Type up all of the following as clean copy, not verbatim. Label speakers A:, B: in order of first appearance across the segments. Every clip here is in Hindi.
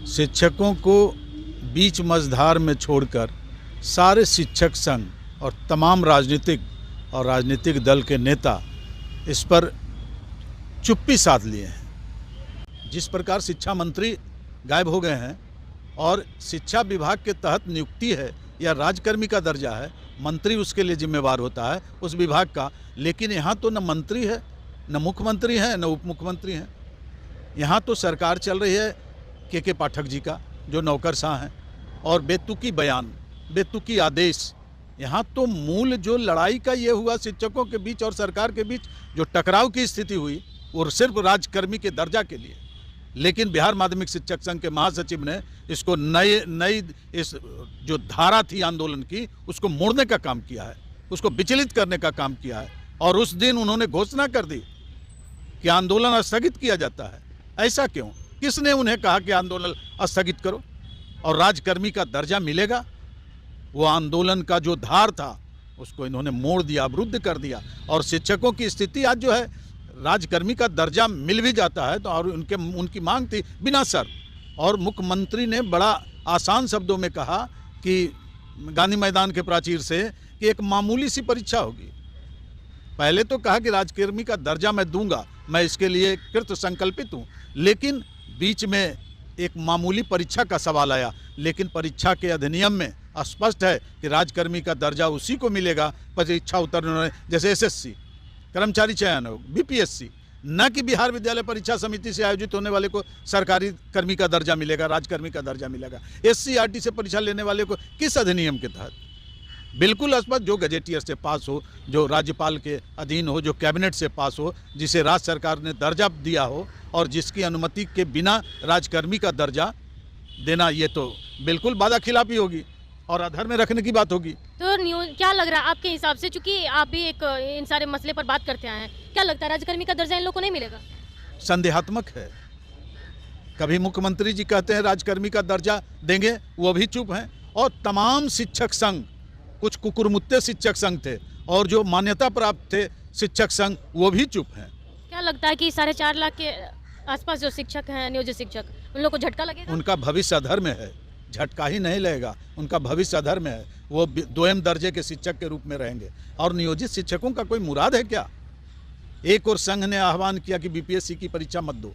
A: शिक्षकों को बीच मझधार में छोड़कर सारे शिक्षक संघ और तमाम राजनीतिक दल के नेता इस पर चुप्पी साध लिए हैं। जिस प्रकार शिक्षा मंत्री गायब हो गए हैं और शिक्षा विभाग के तहत नियुक्ति है या राजकर्मी का दर्जा है, मंत्री उसके लिए जिम्मेवार होता है उस विभाग का, लेकिन यहाँ तो न मंत्री है, न मुख्यमंत्री हैं, न उप मुख्यमंत्री हैं। यहाँ तो सरकार चल रही है के पाठक जी का, जो नौकरशाह हैं, और बेतुकी बयान, बेतुकी आदेश। यहाँ तो मूल जो लड़ाई का ये हुआ शिक्षकों के बीच और सरकार के बीच जो टकराव की स्थिति हुई वो सिर्फ राजकर्मी के दर्जा के लिए, लेकिन बिहार माध्यमिक शिक्षक संघ के महासचिव ने इसको नई इस जो धारा थी आंदोलन की उसको मोड़ने का काम किया है, उसको विचलित करने का काम किया है। और उस दिन उन्होंने घोषणा कर दी कि आंदोलन स्थगित किया जाता है। ऐसा क्यों? किसने उन्हें कहा कि आंदोलन स्थगित करो और राजकर्मी का दर्जा मिलेगा? वो आंदोलन का जो धार था उसको इन्होंने मोड़ दिया, अवरुद्ध कर दिया। और शिक्षकों की स्थिति आज जो है, राजकर्मी का दर्जा मिल भी जाता है तो और उनकी मांग थी बिना शर्त, और मुख्यमंत्री ने बड़ा आसान शब्दों में कहा कि गांधी मैदान के प्राचीर से कि एक मामूली सी परीक्षा होगी। पहले तो कहा कि राजकर्मी का दर्जा मैं दूंगा, मैं इसके लिए कृत संकल्पित हूँ, लेकिन बीच में एक मामूली परीक्षा का सवाल आया। लेकिन परीक्षा के अधिनियम में स्पष्ट है कि राजकर्मी का दर्जा उसी को मिलेगा परीक्षा उतरने वाले, जैसे एसएससी, कर्मचारी चयन आयोग, बीपीएससी, न कि बिहार विद्यालय परीक्षा समिति से आयोजित होने वाले को सरकारी कर्मी का दर्जा मिलेगा, राजकर्मी का दर्जा मिलेगा। एससीईआरटी से परीक्षा लेने वाले को किस अधिनियम के तहत? बिल्कुल स्पष्ट, जो गजेटियर से पास हो, जो राज्यपाल के अधीन हो, जो कैबिनेट से पास हो, जिसे राज्य सरकार ने दर्जा दिया हो और जिसकी अनुमति के बिना राजकर्मी का दर्जा देना, ये तो बिल्कुल वादा खिलाफी होगी और अधर में रखने की बात होगी।
B: तो क्या लग रहा है आपके हिसाब से, चूंकि आप भी एक इन सारे मसले पर बात करते आए हैं, क्या लगता है राजकर्मी का दर्जा इन लोगों को नहीं मिलेगा?
A: संदेहात्मक है। कभी मुख्यमंत्री जी कहते हैं राजकर्मी का दर्जा देंगे, वो भी चुप हैं, और तमाम शिक्षक संघ, कुछ कुकुरमुत्ते शिक्षक संघ थे और जो मान्यता प्राप्त थे शिक्षक संघ, वो भी चुप हैं।
B: क्या लगता है कि 4.5 लाख के आसपास जो शिक्षक हैं, नियोजित शिक्षक, उन लोगों को झटका लगेगा?
A: उनका भविष्य अधर में है, झटका ही नहीं लगेगा, उनका भविष्य अधर में है। वो 2M दर्जे के शिक्षक के रूप में रहेंगे। और नियोजित शिक्षकों का कोई मुराद है क्या? एक और संघ ने आह्वान किया कि बीपीएससी की परीक्षा मत दो,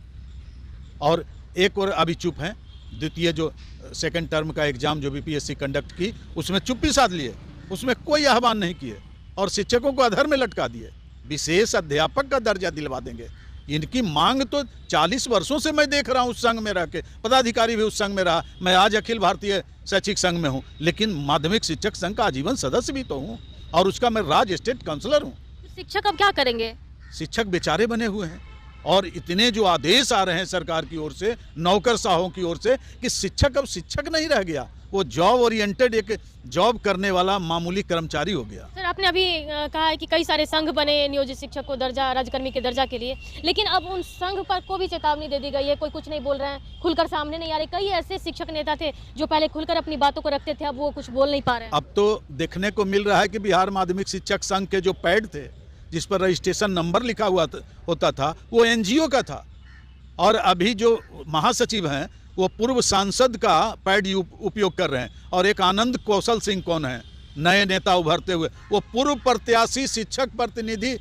A: और एक और अभी चुप हैं। द्वितीय जो सेकंड टर्म का एग्जाम जो बीपीएससी कंडक्ट की, उसमें चुप्पी साध लिए, उसमें कोई आह्वान नहीं किए और शिक्षकों को अधर में लटका दिए। विशेष अध्यापक का दर्जा दिलवा देंगे। इनकी मांग तो 40 वर्षों से मैं देख रहा हूँ, उस संघ में रह के, पदाधिकारी भी उस संघ में रहा, मैं आज अखिल भारतीय शैक्षिक संघ में हूँ, लेकिन माध्यमिक शिक्षक संघ का आजीवन सदस्य भी तो हूँ और उसका मैं राज्य स्टेट काउंसलर हूँ।
B: शिक्षक अब क्या करेंगे?
A: शिक्षक बेचारे बने हुए हैं और इतने जो आदेश आ रहे हैं सरकार की ओर से, नौकरशाहों की ओर से, कि शिक्षक अब शिक्षक नहीं रह गया, वो जॉब ओरिएंटेड एक जॉब करने वाला मामूली कर्मचारी हो गया।
B: सर, आपने अभी कहा है कि कई सारे संघ बने नियोजित शिक्षक को दर्जा, राजकर्मी के दर्जा के लिए, लेकिन अब उन संघ पर को भी चेतावनी दे दी गई है, कोई कुछ नहीं बोल रहे हैं, खुलकर सामने नहीं आ रहे। कई ऐसे शिक्षक नेता थे जो पहले खुलकर अपनी बातों को रखते थे, अब वो कुछ बोल नहीं पा रहे हैं।
A: अब तो देखने को मिल रहा है कि बिहार माध्यमिक शिक्षक संघ के जो पैड थे, जिस पर रजिस्ट्रेशन नंबर लिखा हुआ होता था, वो एनजीओ का था, और अभी जो महासचिव हैं वो पूर्व सांसद का पैड उपयोग कर रहे हैं। और एक आनंद कौशल सिंह कौन है, नए नेता उभरते हुए, वो पूर्व प्रत्याशी शिक्षक प्रतिनिधि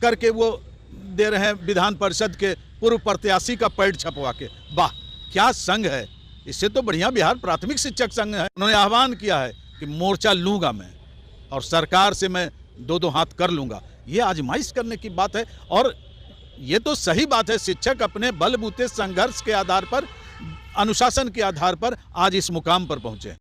A: करके वो दे रहे हैं, विधान परिषद के पूर्व प्रत्याशी का पैड छपवा के। वाह, क्या संघ है! इससे तो बढ़िया बिहार प्राथमिक शिक्षक संघ है। उन्होंने आह्वान किया है कि मोर्चा लूँगा मैं और सरकार से मैं 2-2 हाथ कर लूँगा। ये आजमाइश करने की बात है, और ये तो सही बात है, शिक्षक अपने बलबूते संघर्ष के आधार पर, अनुशासन के आधार पर आज इस मुकाम पर पहुंचे।